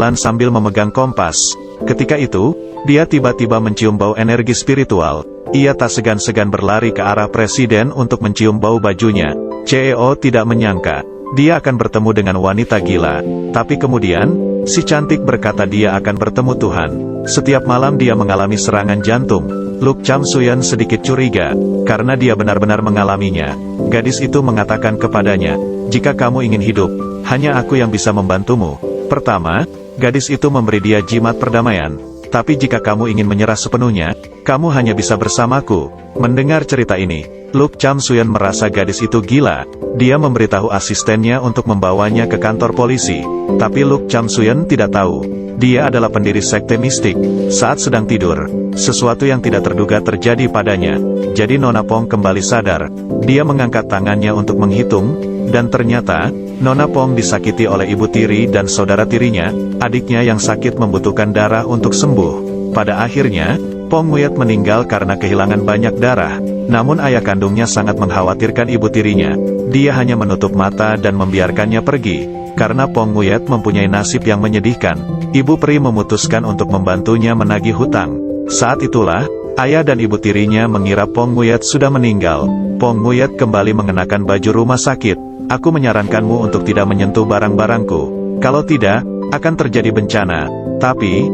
pelan-pelan sambil memegang kompas. Ketika itu, dia tiba-tiba mencium bau energi spiritual. Ia tak segan-segan berlari ke arah presiden untuk mencium bau bajunya. CEO tidak menyangka dia akan bertemu dengan wanita gila. Tapi kemudian, si cantik berkata dia akan bertemu Tuhan. Setiap malam dia mengalami serangan jantung. Luke Cham Suyan sedikit curiga, karena dia benar-benar mengalaminya. Gadis itu mengatakan kepadanya, jika kamu ingin hidup, hanya aku yang bisa membantumu. Pertama, gadis itu memberi dia jimat perdamaian. Tapi jika kamu ingin menyerah sepenuhnya, kamu hanya bisa bersamaku. Mendengar cerita ini, Luke Cham Suyan merasa gadis itu gila. Dia memberitahu asistennya untuk membawanya ke kantor polisi. Tapi Luke Cham Suyan tidak tahu. Dia adalah pendiri sekte mistik. Saat sedang tidur, sesuatu yang tidak terduga terjadi padanya. Jadi Nona Pong kembali sadar. Dia mengangkat tangannya untuk menghitung, dan ternyata, Nona Pong disakiti oleh ibu tiri dan saudara tirinya. Adiknya yang sakit membutuhkan darah untuk sembuh. Pada akhirnya, Pong Nguyet meninggal karena kehilangan banyak darah. Namun ayah kandungnya sangat mengkhawatirkan ibu tirinya. Dia hanya menutup mata dan membiarkannya pergi. Karena Pong Nguyet mempunyai nasib yang menyedihkan, ibu peri memutuskan untuk membantunya menagih hutang. Saat itulah, ayah dan ibu tirinya mengira Pong Nguyet sudah meninggal. Pong Nguyet kembali mengenakan baju rumah sakit. Aku menyarankanmu untuk tidak menyentuh barang-barangku. Kalau tidak, akan terjadi bencana. Tapi,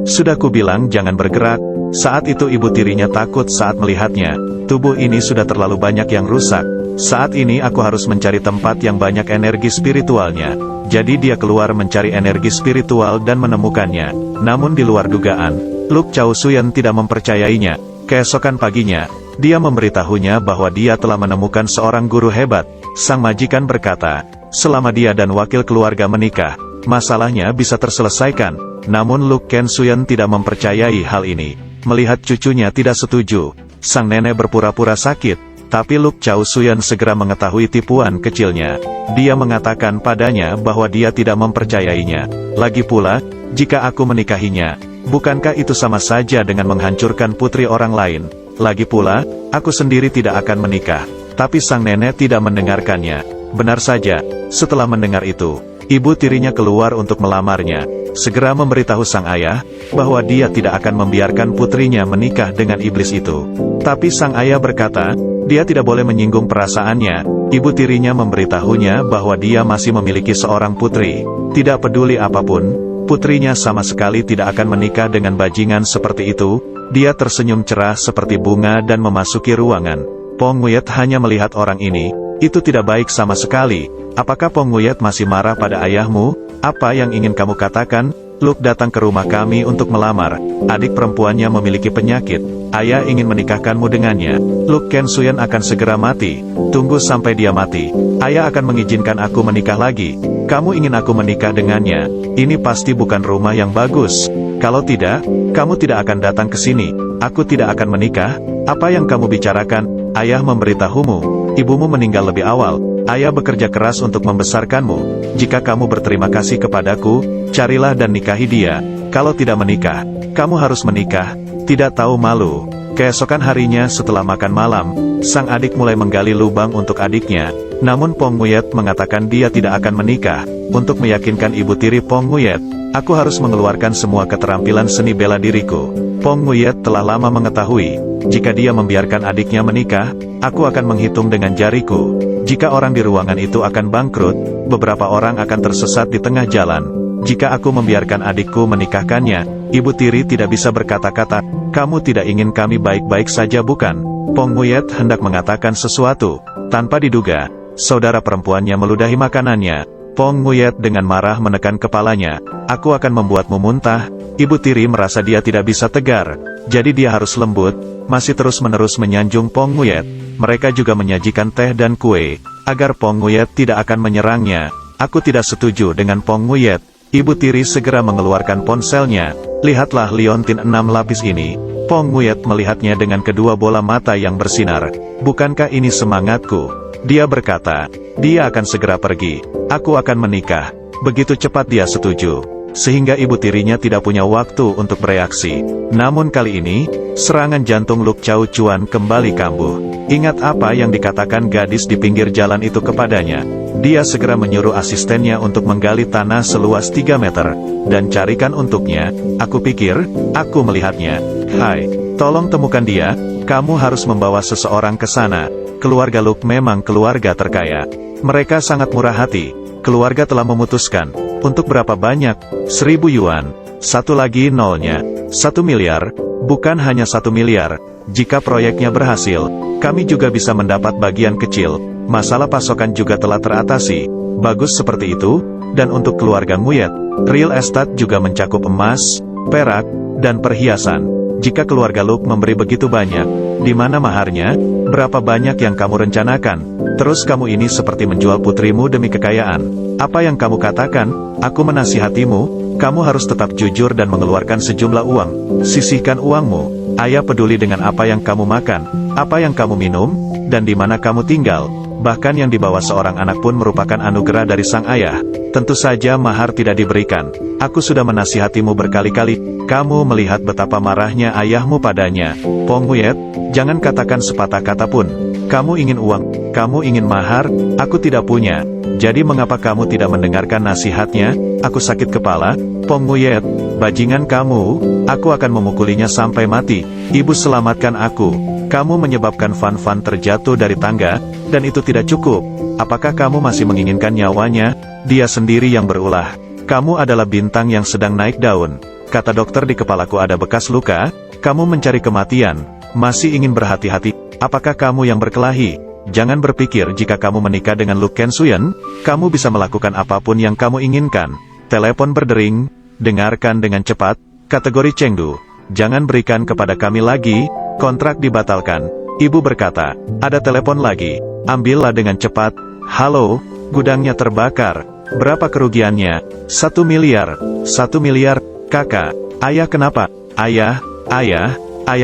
sudah kubilang jangan bergerak. Saat itu ibu tirinya takut saat melihatnya. Tubuh ini sudah terlalu banyak yang rusak. Saat ini aku harus mencari tempat yang banyak energi spiritualnya. Jadi dia keluar mencari energi spiritual dan menemukannya. Namun di luar dugaan, Luke Cham Suyan tidak mempercayainya. Keesokan paginya, dia memberitahunya bahwa dia telah menemukan seorang guru hebat. Sang majikan berkata, selama dia dan wakil keluarga menikah, masalahnya bisa terselesaikan. Namun Luke Cham Suyan tidak mempercayai hal ini. Melihat cucunya tidak setuju, sang nenek berpura-pura sakit. Tapi Luke Cham Suyan segera mengetahui tipuan kecilnya. Dia mengatakan padanya bahwa dia tidak mempercayainya. Lagi pula, jika aku menikahinya, bukankah itu sama saja dengan menghancurkan putri orang lain? Lagi pula, aku sendiri tidak akan menikah. Tapi sang nenek tidak mendengarkannya. Benar saja, setelah mendengar itu, ibu tirinya keluar untuk melamarnya. Segera memberitahu sang ayah, bahwa dia tidak akan membiarkan putrinya menikah dengan iblis itu. Tapi sang ayah berkata, dia tidak boleh menyinggung perasaannya. Ibu tirinya memberitahunya bahwa dia masih memiliki seorang putri. Tidak peduli apapun, putrinya sama sekali tidak akan menikah dengan bajingan seperti itu. Dia tersenyum cerah seperti bunga dan memasuki ruangan. Pong Nguyet hanya melihat orang ini. Itu tidak baik sama sekali. Apakah Pong Nguyet masih marah pada ayahmu? Apa yang ingin kamu katakan? Luke datang ke rumah kami untuk melamar. Adik perempuannya memiliki penyakit. Ayah ingin menikahkanmu dengannya. Luke Cham Suyan akan segera mati. Tunggu sampai dia mati. Ayah akan mengizinkan aku menikah lagi. Kamu ingin aku menikah dengannya. Ini pasti bukan rumah yang bagus. Kalau tidak, kamu tidak akan datang ke sini. Aku tidak akan menikah. Apa yang kamu bicarakan? Ayah memberitahumu. Ibumu meninggal lebih awal. Ayah bekerja keras untuk membesarkanmu. Jika kamu berterima kasih kepadaku, carilah dan nikahi dia. Kalau tidak menikah, kamu harus menikah. Tidak tahu malu. Keesokan harinya setelah makan malam, sang adik mulai menggali lubang untuk adiknya. Namun Pong Nguyet mengatakan dia tidak akan menikah. Untuk meyakinkan ibu tiri Pong Nguyet, aku harus mengeluarkan semua keterampilan seni bela diriku. Pong Nguyet telah lama mengetahui, jika dia membiarkan adiknya menikah, aku akan menghitung dengan jariku. Jika orang di ruangan itu akan bangkrut, beberapa orang akan tersesat di tengah jalan. Jika aku membiarkan adikku menikahkannya, ibu tiri tidak bisa berkata-kata. Kamu tidak ingin kami baik-baik saja bukan? Pong Nguyet hendak mengatakan sesuatu. Tanpa diduga, saudara perempuannya meludahi makanannya. Pong Nguyet dengan marah menekan kepalanya. Aku akan membuatmu muntah. Ibu tiri merasa dia tidak bisa tegar. Jadi dia harus lembut. Masih terus-menerus menyanjung Pong Nguyet. Mereka juga menyajikan teh dan kue, agar Pong Nguyet tidak akan menyerangnya. Aku tidak setuju dengan Pong Nguyet. Ibu tiri segera mengeluarkan ponselnya. Lihatlah liontin 6 lapis ini. Pong Nguyet melihatnya dengan kedua bola mata yang bersinar. Bukankah ini semangatku? Dia berkata, dia akan segera pergi. Aku akan menikah. Begitu cepat dia setuju. sehingga ibu tirinya tidak punya waktu untuk bereaksi. Namun kali ini, serangan jantung Luk Chao Chuan kembali kambuh. Ingat apa yang dikatakan gadis di pinggir jalan itu kepadanya. Dia segera menyuruh asistennya untuk menggali tanah seluas 3 meter, dan carikan untuknya. Aku pikir, aku melihatnya. Hai, tolong temukan dia, kamu harus membawa seseorang ke sana. Keluarga Luk memang keluarga terkaya. Mereka sangat murah hati. Keluarga telah memutuskan, untuk berapa banyak? 1000 yuan. Satu lagi nolnya. 1 miliar, bukan hanya 1 miliar. Jika proyeknya berhasil, kami juga bisa mendapat bagian kecil. Masalah pasokan juga telah teratasi. Bagus seperti itu, dan untuk keluarga Nguyet, real estate juga mencakup emas, perak, dan perhiasan. Jika keluarga Luk memberi begitu banyak, di mana maharnya? Berapa banyak yang kamu rencanakan? Terus kamu ini seperti menjual putrimu demi kekayaan. Apa yang kamu katakan? Aku menasihatimu, kamu harus tetap jujur dan mengeluarkan sejumlah uang. Sisihkan uangmu. Ayah peduli dengan apa yang kamu makan, apa yang kamu minum, dan di mana kamu tinggal. Bahkan yang dibawa seorang anak pun merupakan anugerah dari sang ayah. Tentu saja mahar tidak diberikan. Aku sudah menasihatimu berkali-kali. Kamu melihat betapa marahnya ayahmu padanya. Pong Nguyet, jangan katakan sepatah kata pun. Kamu ingin uang, kamu ingin mahar, aku tidak punya. Jadi mengapa kamu tidak mendengarkan nasihatnya? Aku sakit kepala, Pong Nguyet, bajingan kamu, aku akan memukulinya sampai mati. Ibu selamatkan aku. Kamu menyebabkan Fan Fan terjatuh dari tangga, dan itu tidak cukup. Apakah kamu masih menginginkan nyawanya? Dia sendiri yang berulah. Kamu adalah bintang yang sedang naik daun. Kata dokter di kepalaku ada bekas luka, kamu mencari kematian. Masih ingin berhati-hati, apakah kamu yang berkelahi? Jangan berpikir jika kamu menikah dengan Luk Kensuyen, kamu bisa melakukan apapun yang kamu inginkan. Telepon berdering, dengarkan dengan cepat, kategori Chengdu. Jangan berikan kepada kami lagi, kontrak dibatalkan. Ibu berkata, ada telepon lagi, ambillah dengan cepat. Halo, gudangnya terbakar. Berapa kerugiannya? 1 miliar. 1 miliar, kakak. Ayah kenapa? Ayah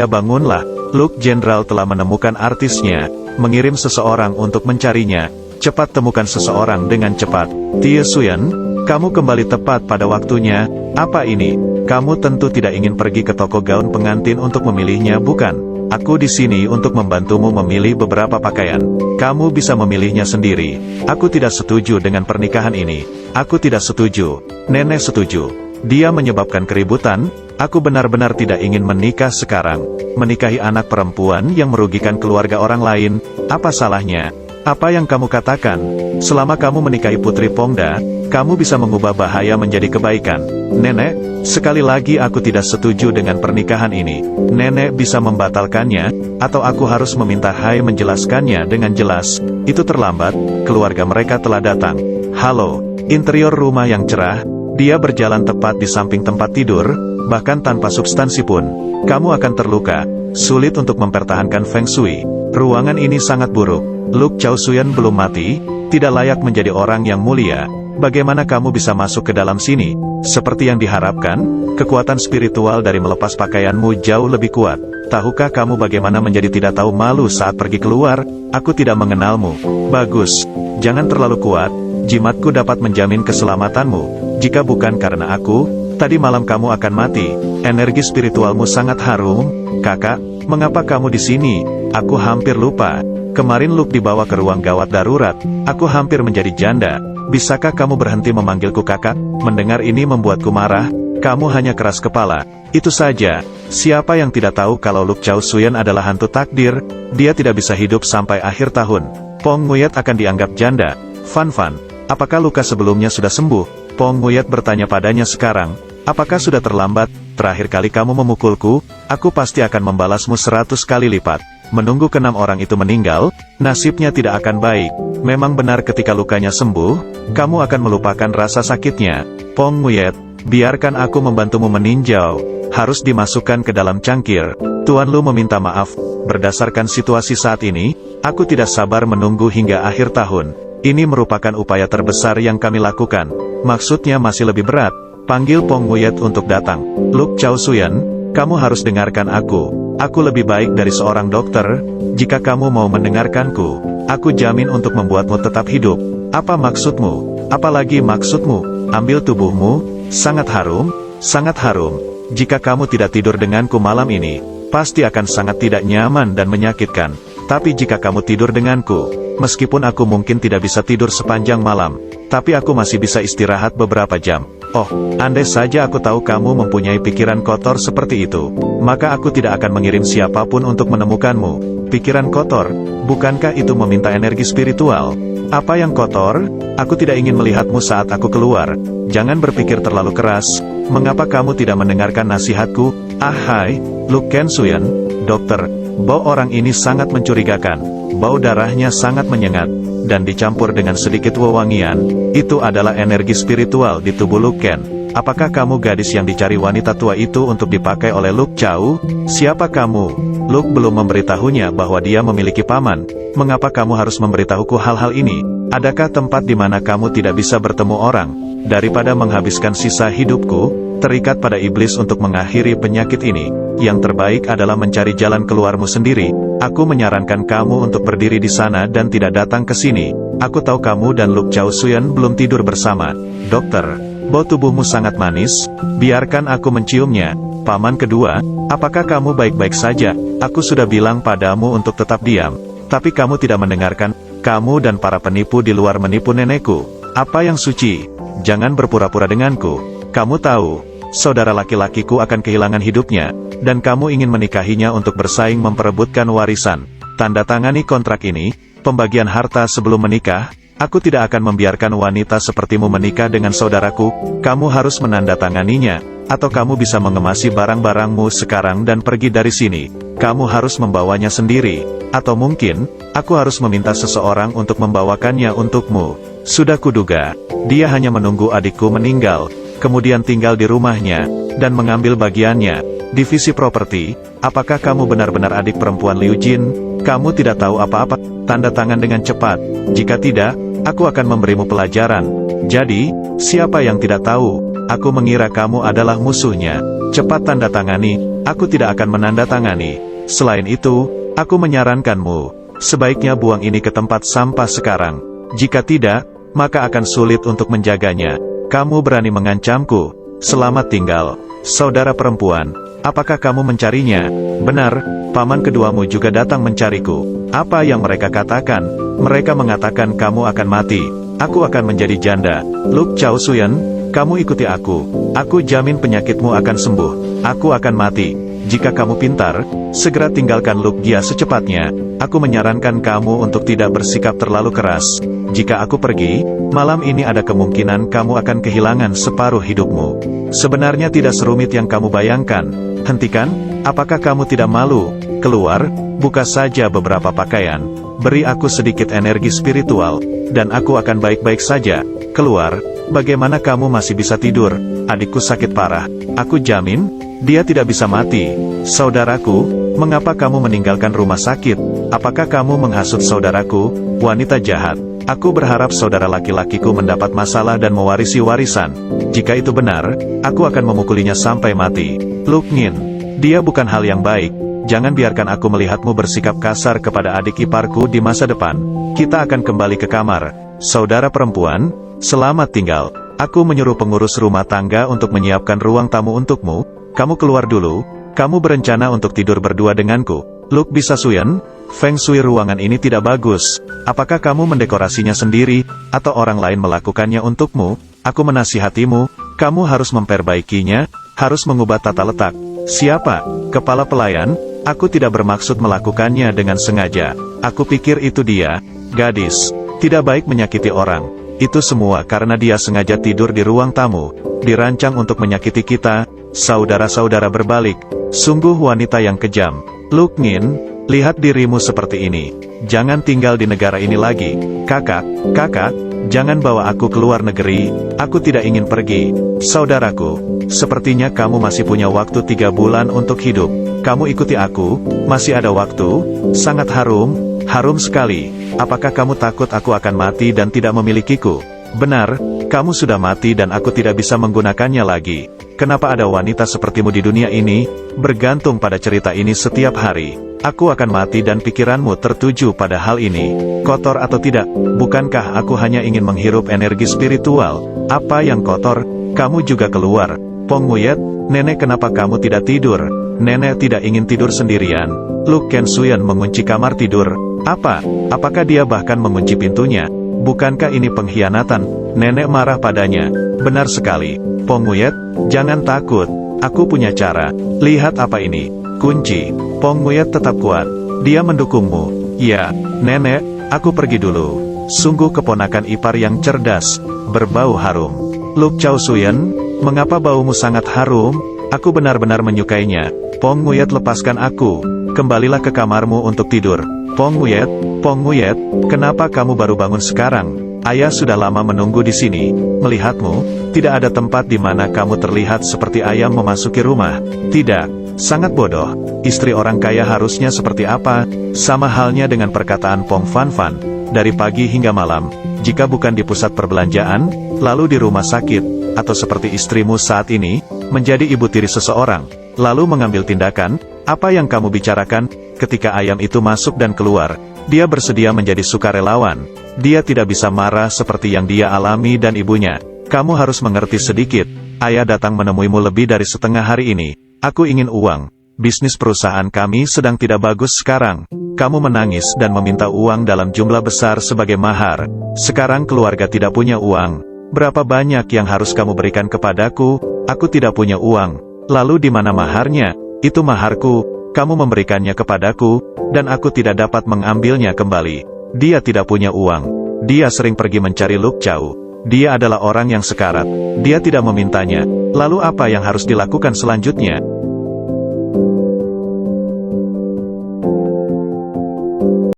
bangunlah. Luk Jenderal telah menemukan artisnya. Mengirim seseorang untuk mencarinya. Cepat temukan seseorang dengan cepat. Tie Suyen, kamu kembali tepat pada waktunya. Apa ini? Kamu tentu tidak ingin pergi ke toko gaun pengantin untuk memilihnya, bukan? Aku di sini untuk membantumu memilih beberapa pakaian. Kamu bisa memilihnya sendiri. Aku tidak setuju dengan pernikahan ini. Aku tidak setuju. Nenek setuju. Dia menyebabkan keributan. Aku benar-benar tidak ingin menikah sekarang. Menikahi anak perempuan yang merugikan keluarga orang lain. Apa salahnya? Apa yang kamu katakan? Selama kamu menikahi Putri Pongda, kamu bisa mengubah bahaya menjadi kebaikan. Nenek, sekali lagi aku tidak setuju dengan pernikahan ini. Nenek bisa membatalkannya, atau aku harus meminta Hai menjelaskannya dengan jelas. Itu terlambat, keluarga mereka telah datang. Halo, interior rumah yang cerah, dia berjalan tepat di samping tempat tidur, bahkan tanpa substansi pun. Kamu akan terluka, sulit untuk mempertahankan Feng Shui. Ruangan ini sangat buruk. Luk Chao Suyen belum mati, tidak layak menjadi orang yang mulia. Bagaimana kamu bisa masuk ke dalam sini? Seperti yang diharapkan, kekuatan spiritual dari melepas pakaianmu jauh lebih kuat. Tahukah kamu bagaimana menjadi tidak tahu malu saat pergi keluar? Aku tidak mengenalmu. Bagus. Jangan terlalu kuat, jimatku dapat menjamin keselamatanmu. Jika bukan karena aku, tadi malam kamu akan mati. Energi spiritualmu sangat harum. Kakak, mengapa kamu di sini? Aku hampir lupa. Kemarin Luk dibawa ke ruang gawat darurat. Aku hampir menjadi janda. Bisakah kamu berhenti memanggilku kakak? Mendengar ini membuatku marah. Kamu hanya keras kepala. Itu saja. Siapa yang tidak tahu kalau Luk Chao Suyen adalah hantu takdir? Dia tidak bisa hidup sampai akhir tahun. Pong Nguyet akan dianggap janda. Fan Fan, apakah luka sebelumnya sudah sembuh? Pong Nguyet bertanya padanya sekarang. Apakah sudah terlambat? Terakhir kali kamu memukulku, aku pasti akan membalasmu 100 kali lipat. Menunggu ke-6 orang itu meninggal, nasibnya tidak akan baik. Memang benar ketika lukanya sembuh, kamu akan melupakan rasa sakitnya. Pong Nguyet, biarkan aku membantumu meninjau. Harus dimasukkan ke dalam cangkir. Tuan Lu meminta maaf. Berdasarkan situasi saat ini, aku tidak sabar menunggu hingga akhir tahun. Ini merupakan upaya terbesar yang kami lakukan. Maksudnya masih lebih berat. Panggil Pong Nguyet untuk datang. Luk Chao Suyen, kamu harus dengarkan aku. Aku lebih baik dari seorang dokter. Jika kamu mau mendengarkanku, aku jamin untuk membuatmu tetap hidup. Apa maksudmu? Apalagi maksudmu? Ambil tubuhmu, Sangat harum, sangat harum. Jika kamu tidak tidur denganku malam ini, pasti akan sangat tidak nyaman dan menyakitkan. Tapi jika kamu tidur denganku, meskipun aku mungkin tidak bisa tidur sepanjang malam, tapi aku masih bisa istirahat beberapa jam. Oh, andai saja aku tahu kamu mempunyai pikiran kotor seperti itu, maka aku tidak akan mengirim siapapun untuk menemukanmu. Pikiran kotor, bukankah itu meminta energi spiritual? Apa yang kotor? Aku tidak ingin melihatmu saat aku keluar. Jangan berpikir terlalu keras. Mengapa kamu tidak mendengarkan nasihatku? Hai, Luke Kensuyan, dokter. Bau orang ini sangat mencurigakan. Bau darahnya sangat menyengat, dan dicampur dengan sedikit wewangian. Itu adalah energi spiritual di tubuh Luke Ken. Apakah kamu gadis yang dicari wanita tua itu untuk dipakai oleh Luke Chao? Siapa kamu? Luke belum memberitahunya bahwa dia memiliki paman. Mengapa kamu harus memberitahuku hal-hal ini? Adakah tempat di mana kamu tidak bisa bertemu orang? Daripada menghabiskan sisa hidupku terikat pada iblis untuk mengakhiri penyakit ini, yang terbaik adalah mencari jalan keluarmu sendiri. Aku menyarankan kamu untuk berdiri di sana dan tidak datang ke sini. Aku tahu kamu dan Luke Chao Suyan belum tidur bersama. Dokter, bau tubuhmu sangat manis, biarkan aku menciumnya. Paman kedua, apakah kamu baik-baik saja? Aku sudah bilang padamu untuk tetap diam, tapi kamu tidak mendengarkan. Kamu dan para penipu di luar menipu nenekku. Apa yang suci? Jangan berpura-pura denganku. Kamu tahu, saudara laki-lakiku akan kehilangan hidupnya, dan kamu ingin menikahinya untuk bersaing memperebutkan warisan. Tanda tangani kontrak ini, pembagian harta sebelum menikah. Aku tidak akan membiarkan wanita sepertimu menikah dengan saudaraku. Kamu harus menandatanganinya, atau kamu bisa mengemasi barang-barangmu sekarang dan pergi dari sini. Kamu harus membawanya sendiri, atau mungkin, aku harus meminta seseorang untuk membawakannya untukmu. Sudah kuduga, dia hanya menunggu adikku meninggal, kemudian tinggal di rumahnya, dan mengambil bagiannya. Divisi properti, apakah kamu benar-benar adik perempuan Liu Jin? Kamu tidak tahu apa-apa, tanda tangan dengan cepat. Jika tidak, aku akan memberimu pelajaran. Jadi, siapa yang tidak tahu? Aku mengira kamu adalah musuhnya. Cepat tanda tangani, aku tidak akan menandatangani. Selain itu, aku menyarankanmu, sebaiknya buang ini ke tempat sampah sekarang. Jika tidak, maka akan sulit untuk menjaganya. Kamu berani mengancamku. Selamat tinggal, saudara perempuan. Apakah kamu mencarinya? Benar, paman keduamu juga datang mencariku. Apa yang mereka katakan? Mereka mengatakan kamu akan mati. Aku akan menjadi janda. Luke Chao Suyan, kamu ikuti aku. Aku jamin penyakitmu akan sembuh. Aku akan mati. Jika kamu pintar, segera tinggalkan Luke Gia secepatnya. Aku menyarankan kamu untuk tidak bersikap terlalu keras. Jika aku pergi, malam ini ada kemungkinan kamu akan kehilangan separuh hidupmu. Sebenarnya tidak serumit yang kamu bayangkan. Hentikan, apakah kamu tidak malu? Keluar, buka saja beberapa pakaian. Beri aku sedikit energi spiritual, dan aku akan baik-baik saja. Keluar, bagaimana kamu masih bisa tidur? Adikku sakit parah. Aku jamin, dia tidak bisa mati. Saudaraku, mengapa kamu meninggalkan rumah sakit? Apakah kamu menghasut saudaraku, wanita jahat? Aku berharap saudara laki-lakiku mendapat masalah dan mewarisi warisan. Jika itu benar, aku akan memukulinya sampai mati. Luke Ngin, dia bukan hal yang baik. Jangan biarkan aku melihatmu bersikap kasar kepada adik iparku di masa depan. Kita akan kembali ke kamar. Saudara perempuan, selamat tinggal. Aku menyuruh pengurus rumah tangga untuk menyiapkan ruang tamu untukmu. Kamu keluar dulu. Kamu berencana untuk tidur berdua denganku. Luke bisa Suyan, Feng Shui ruangan ini tidak bagus. Apakah kamu mendekorasinya sendiri, atau orang lain melakukannya untukmu? Aku menasihatimu, kamu harus memperbaikinya, harus mengubah tata letak. Siapa? Kepala pelayan? Aku tidak bermaksud melakukannya dengan sengaja. Aku pikir itu dia, gadis. Tidak baik menyakiti orang. Itu semua karena dia sengaja tidur di ruang tamu. Dirancang untuk menyakiti kita. Saudara-saudara berbalik. Sungguh wanita yang kejam. Luke Ngin, lihat dirimu seperti ini. Jangan tinggal di negara ini lagi. Kakak, jangan bawa aku ke luar negeri. Aku tidak ingin pergi. Saudaraku, sepertinya kamu masih punya waktu 3 bulan untuk hidup. Kamu ikuti aku, masih ada waktu. Sangat harum, harum sekali. Apakah kamu takut aku akan mati dan tidak memilikiku? Benar, kamu sudah mati dan aku tidak bisa menggunakannya lagi. Kenapa ada wanita sepertimu di dunia ini? Bergantung pada cerita ini setiap hari. Aku akan mati dan pikiranmu tertuju pada hal ini. Kotor atau tidak, bukankah aku hanya ingin menghirup energi spiritual? Apa yang kotor? Kamu juga keluar. Pong Muyet, nenek kenapa kamu tidak tidur? Nenek tidak ingin tidur sendirian. Lu Ken Suyen mengunci kamar tidur. Apa? Apakah dia bahkan mengunci pintunya? Bukankah ini pengkhianatan? Nenek marah padanya. Benar sekali. Pong Muyet, jangan takut. Aku punya cara. Lihat apa ini. Kunci. Pong Muyet tetap kuat. Dia mendukungmu. Ya, nenek, aku pergi dulu. Sungguh keponakan ipar yang cerdas. Berbau harum. Luk Chow Suyen, mengapa baumu sangat harum? Aku benar-benar menyukainya. Pong Muyet, lepaskan aku. Kembalilah ke kamarmu untuk tidur. Pong Muyet, kenapa kamu baru bangun sekarang? Ayah sudah lama menunggu di sini. Melihatmu, tidak ada tempat di mana kamu terlihat seperti ayam memasuki rumah. Tidak, sangat bodoh. Istri orang kaya harusnya seperti apa? Sama halnya dengan perkataan Pong Fan Fan. Dari pagi hingga malam, jika bukan di pusat perbelanjaan, lalu di rumah sakit, atau seperti istrimu saat ini, menjadi ibu tiri seseorang, lalu mengambil tindakan, apa yang kamu bicarakan? Ketika ayam itu masuk dan keluar, dia bersedia menjadi sukarelawan. Dia tidak bisa marah seperti yang dia alami dan ibunya. Kamu harus mengerti sedikit. Ayah datang menemuimu lebih dari setengah hari ini. Aku ingin uang. Bisnis perusahaan kami sedang tidak bagus sekarang. Kamu menangis dan meminta uang dalam jumlah besar sebagai mahar. Sekarang keluarga tidak punya uang. Berapa banyak yang harus kamu berikan kepadaku? Aku tidak punya uang. Lalu di mana maharnya? Itu maharku. Kamu memberikannya kepadaku, dan aku tidak dapat mengambilnya kembali. Dia tidak punya uang. Dia sering pergi mencari Luk Chow. Dia adalah orang yang sekarat. Dia tidak memintanya. Lalu apa yang harus dilakukan selanjutnya?